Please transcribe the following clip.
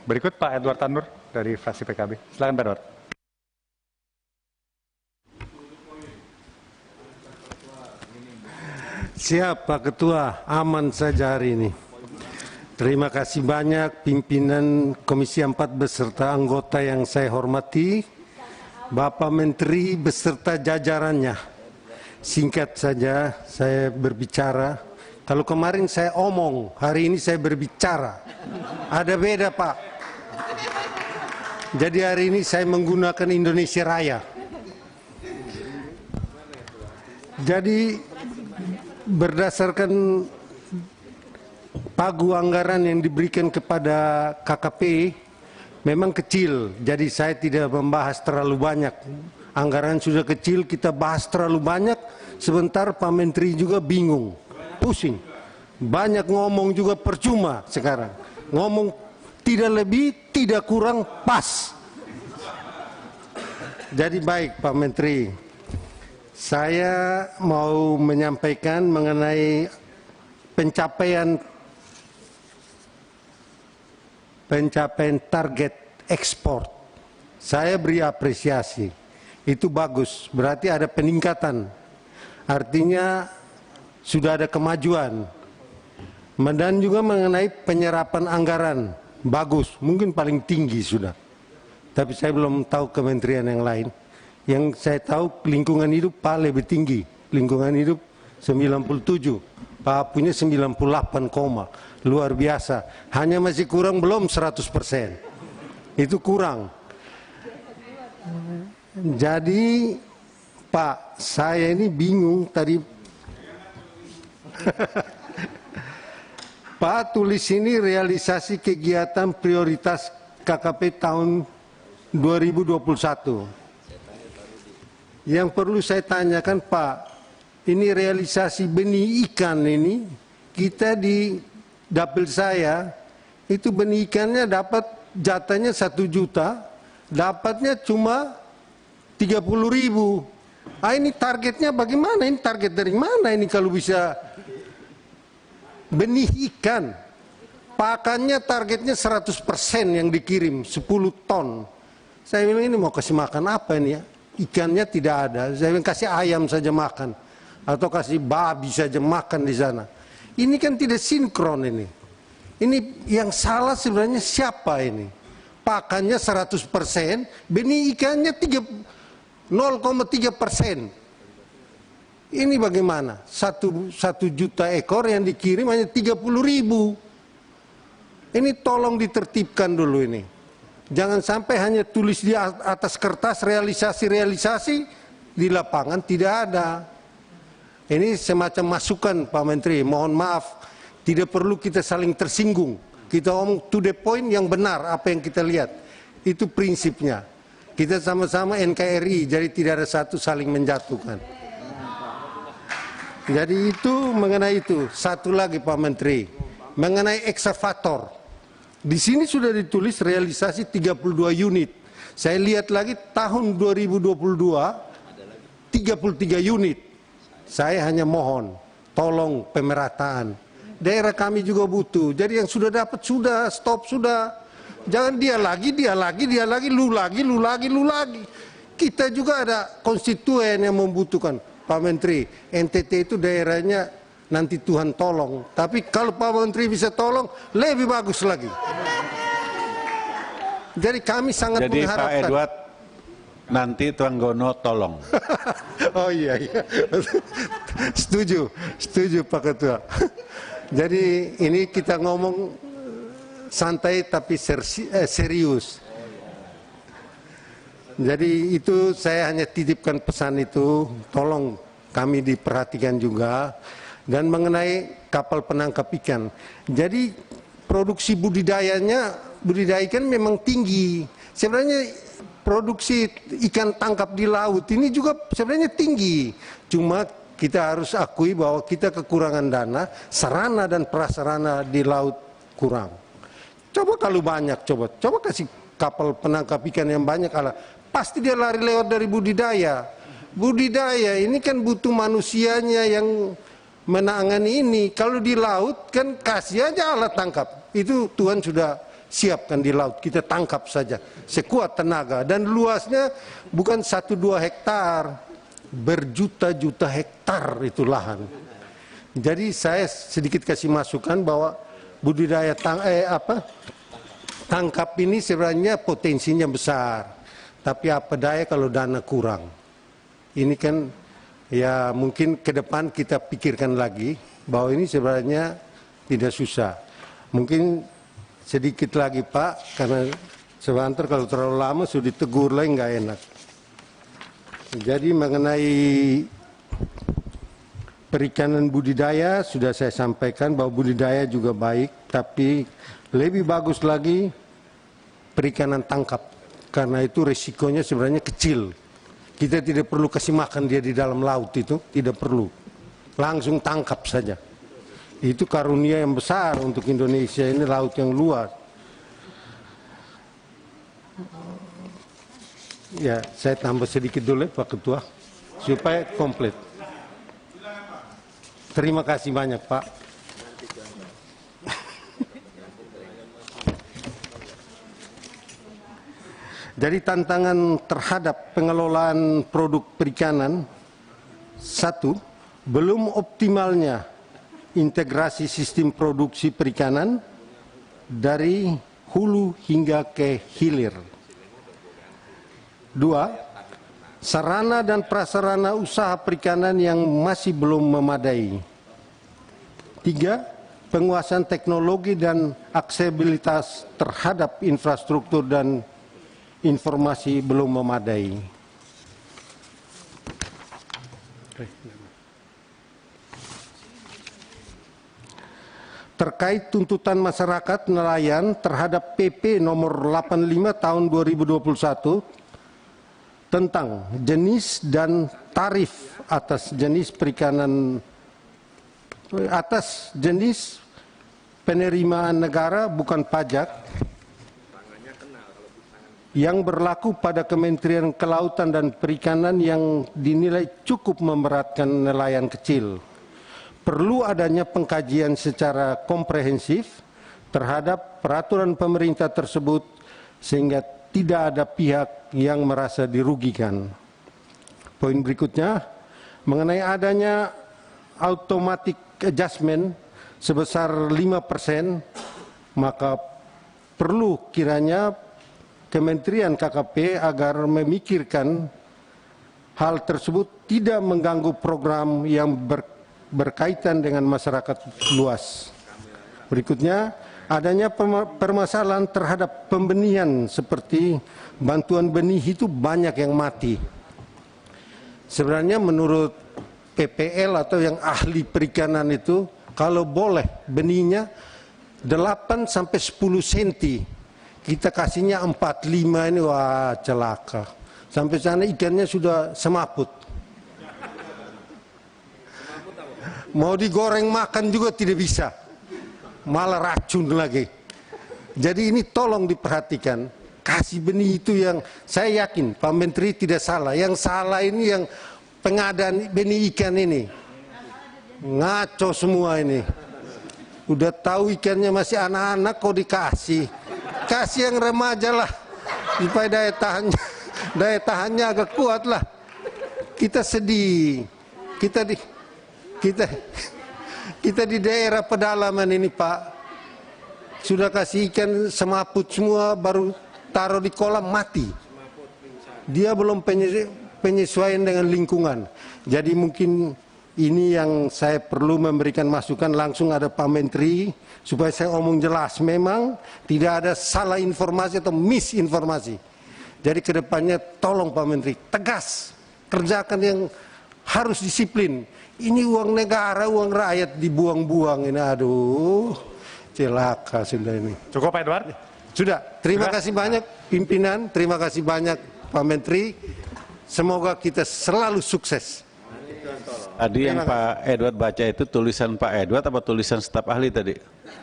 Berikut Pak Edward Tanur dari fraksi PKB. Silakan Pak Edward. Siap Pak Ketua, aman saja hari ini. Terima kasih banyak pimpinan Komisi 4 beserta anggota yang saya hormati, Bapak Menteri beserta jajarannya. Singkat saja saya berbicara. Kalau kemarin saya omong, hari ini saya berbicara. Ada beda Pak. Jadi hari ini saya menggunakan Indonesia Raya. Jadi berdasarkan pagu anggaran yang diberikan kepada KKP memang kecil, jadi saya tidak membahas terlalu banyak. Anggaran sudah kecil, kita bahas terlalu banyak, sebentar Pak Menteri juga bingung, pusing. Banyak ngomong juga percuma sekarang. Ngomong tidak lebih, tidak kurang, pas. Jadi baik Pak Menteri, saya mau menyampaikan mengenai pencapaian target ekspor. Saya beri apresiasi, itu bagus, berarti ada peningkatan, artinya sudah ada kemajuan. Dan juga mengenai penyerapan anggaran, bagus, mungkin paling tinggi sudah, tapi saya belum tahu kementerian yang lain. Yang saya tahu lingkungan hidup Pak lebih tinggi, lingkungan hidup 97, Pak punya 98, luar biasa. Hanya masih kurang belum 100%, itu kurang. Jadi Pak, saya ini bingung tadi. Pak tulis ini realisasi kegiatan prioritas KKP tahun 2021. Yang perlu saya tanyakan Pak, ini realisasi benih ikan ini, kita di dapil saya, itu benih ikannya dapat jatahnya 1 juta, dapatnya cuma 30.000. Ini targetnya bagaimana? Ini target dari mana ini kalau bisa benih ikan? Pakannya targetnya 100% yang dikirim, 10 ton. Saya bilang ini mau kasih makan apa ini ya? Ikannya tidak ada, saya bilang kasih ayam saja makan atau kasih babi saja makan di sana. Ini kan tidak sinkron ini. Ini yang salah sebenarnya siapa ini? Pakannya 100%, benih ikannya 0,3%. Ini bagaimana? 1 juta ekor yang dikirim hanya 30.000. Ini tolong ditertibkan dulu ini. Jangan sampai hanya tulis di atas kertas realisasi-realisasi, di lapangan tidak ada. Ini semacam masukan Pak Menteri, mohon maaf, tidak perlu kita saling tersinggung. Kita ngomong to the point yang benar apa yang kita lihat. Itu prinsipnya. Kita sama-sama NKRI, jadi tidak ada satu saling menjatuhkan. Jadi itu mengenai itu. Satu lagi Pak Menteri, mengenai eksavator. Di sini sudah ditulis realisasi 32 unit. Saya lihat lagi tahun 2022 33 unit. Saya hanya mohon tolong pemerataan. Daerah kami juga butuh. Jadi yang sudah dapat sudah, stop sudah. Jangan dia lagi, lu lagi. Kita juga ada konstituen yang membutuhkan. Pak Menteri, NTT itu daerahnya nanti Tuhan tolong. Tapi kalau Pak Menteri bisa tolong, lebih bagus lagi. Jadi kami sangat mengharapkan. Jadi Pak Edward, nanti Tuan Gono tolong. Oh iya. Setuju Pak Ketua. Jadi ini kita ngomong santai tapi serius. Jadi itu saya hanya titipkan pesan itu, tolong kami diperhatikan juga. Dan mengenai kapal penangkap ikan, jadi produksi budidaya ikan memang tinggi. Sebenarnya produksi ikan tangkap di laut ini juga sebenarnya tinggi. Cuma kita harus akui bahwa kita kekurangan dana, sarana dan prasarana di laut kurang. Coba kalau banyak, coba kasih kapal penangkap ikan yang banyak, pasti dia lari lewat dari budidaya. Budidaya ini kan butuh manusianya yang menangani ini. Kalau di laut kan kasih aja alat tangkap. Itu Tuhan sudah siapkan di laut, kita tangkap saja sekuat tenaga, dan luasnya bukan 1-2 hektar, berjuta-juta hektar itu lahan. Jadi saya sedikit kasih masukan bahwa budidaya tangkap ini sebenarnya potensinya besar, tapi apa daya kalau dana kurang. Ini kan ya mungkin ke depan kita pikirkan lagi bahwa ini sebenarnya tidak susah. Mungkin sedikit lagi Pak, karena sebentar kalau terlalu lama sudah ditegur lagi nggak enak. Jadi mengenai perikanan budidaya sudah saya sampaikan bahwa budidaya juga baik, tapi lebih bagus lagi perikanan tangkap, karena itu risikonya sebenarnya kecil. Kita tidak perlu kasih makan dia di dalam laut, itu tidak perlu, langsung tangkap saja. Itu karunia yang besar untuk Indonesia, ini laut yang luas. Ya, saya tambah sedikit dulu Pak Ketua, supaya komplit. Terima kasih banyak Pak. Jadi tantangan terhadap pengelolaan produk perikanan, satu, belum optimalnya integrasi sistem produksi perikanan dari hulu hingga ke hilir. Dua, sarana dan prasarana usaha perikanan yang masih belum memadai. Tiga, penguasaan teknologi dan aksesibilitas terhadap infrastruktur dan informasi belum memadai. Terkait tuntutan masyarakat nelayan terhadap PP nomor 85 tahun 2021 tentang jenis dan tarif atas jenis perikanan, atas jenis penerimaan negara bukan pajak yang berlaku pada Kementerian Kelautan dan Perikanan yang dinilai cukup memberatkan nelayan kecil. Perlu adanya pengkajian secara komprehensif terhadap peraturan pemerintah tersebut sehingga tidak ada pihak yang merasa dirugikan. Poin berikutnya, mengenai adanya automatic adjustment sebesar 5%, maka perlu kiranya Kementerian KKP agar memikirkan hal tersebut tidak mengganggu program yang berkaitan dengan masyarakat luas. Berikutnya, adanya permasalahan terhadap pembenihan seperti bantuan benih itu banyak yang mati. Sebenarnya menurut PPL atau yang ahli perikanan itu, kalau boleh benihnya 8 sampai 10 cm. Kita kasihnya 4-5 ini, wah celaka. Sampai sana ikannya sudah semaput. Mau digoreng makan juga tidak bisa. Malah racun lagi. Jadi ini tolong diperhatikan. Kasih benih itu yang saya yakin Pak Menteri tidak salah. Yang salah ini yang pengadaan benih ikan ini. Ngaco semua ini. Udah tahu ikannya masih anak-anak kok dikasih. Kasih yang remaja lah, supaya daya tahannya agak kuat lah. Kita sedih, kita di daerah pedalaman ini Pak, sudah kasih ikan semaput semua, baru taruh di kolam mati. Dia belum penyesuaian dengan lingkungan. Jadi mungkin ini yang saya perlu memberikan masukan, langsung ada Pak Menteri, supaya saya omong jelas, memang tidak ada salah informasi atau misinformasi. Jadi kedepannya tolong Pak Menteri, tegas, kerjakan yang harus disiplin. Ini uang negara, uang rakyat dibuang-buang ini, aduh, celaka sudah ini. Cukup Pak Edward? Sudah, terima kasih banyak pimpinan, terima kasih banyak Pak Menteri, semoga kita selalu sukses. Tadi yang Pak Edward baca itu tulisan Pak Edward apa tulisan staf ahli tadi?